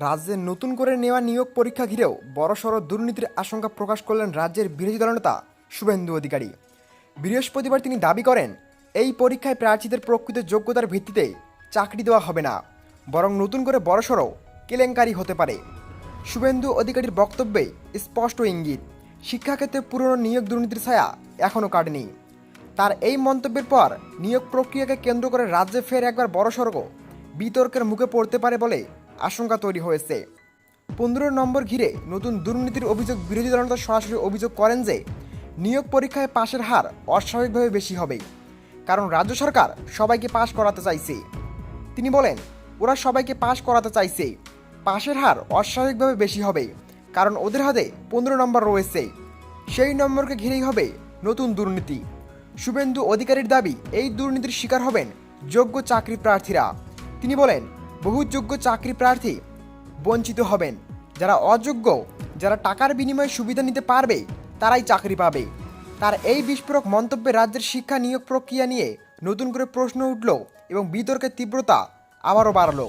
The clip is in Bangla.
রাজ্যে নতুন করে নেওয়া নিয়োগ পরীক্ষা ঘিরেও বড়সড় দুর্নীতির আশঙ্কা প্রকাশ করলেন রাজ্যের বিরোধী দলনেতা শুভেন্দু অধিকারী। বৃহস্পতিবার তিনি দাবি করেন, এই পরীক্ষায় প্রার্থীদের প্রকৃত যোগ্যতার ভিত্তিতে চাকরি দেওয়া হবে না, বরং নতুন করে বড়সড় কেলেঙ্কারি হতে পারে। শুভেন্দু অধিকারীর বক্তব্যে স্পষ্ট ইঙ্গিত, শিক্ষাক্ষেত্রে পুরনো নিয়োগ দুর্নীতির ছায়া এখনও কাটেনি। তার এই মন্তব্যের পর নিয়োগ প্রক্রিয়াকে কেন্দ্র করে রাজ্যে ফের একবার বড়সড় বিতর্কের মুখে পড়তে পারে বলে আশঙ্কা তৈরি হয়েছে। 15 নম্বর ঘিরে নতুন দুর্নীতির অভিযোগ বিরোধী দলনেতা সরাসরি অভিযোগ করেন যে নিয়োগ পরীক্ষায় পাশের হার অস্বাভাবিকভাবে বেশি হবে, কারণ রাজ্য সরকার সবাইকে পাশ করাতে চাইছে। তিনি বলেন, ওরা সবাইকে পাশ করাতে চাইছে, পাশের হার অস্বাভাবিকভাবে বেশি হবে, কারণ ওদের হাতে 15 নম্বর রয়েছে, সেই নম্বরকে ঘিরেই হবে নতুন দুর্নীতি। শুভেন্দু অধিকারীর দাবি, এই দুর্নীতির শিকার হবেন যোগ্য চাকরি প্রার্থীরা। তিনি বলেন, বহু যোগ্য চাকরি প্রার্থী বঞ্চিত হবেন, যারা অযোগ্য, যারা টাকার বিনিময়ে সুবিধা নিতে পারবে তারাই চাকরি পাবে। তার এই বিস্ফোরক মন্তব্যে রাজ্যের শিক্ষা নিয়োগ প্রক্রিয়া নিয়ে নতুন করে প্রশ্ন উঠল এবং বিতর্কের তীব্রতা আবারও বাড়ল।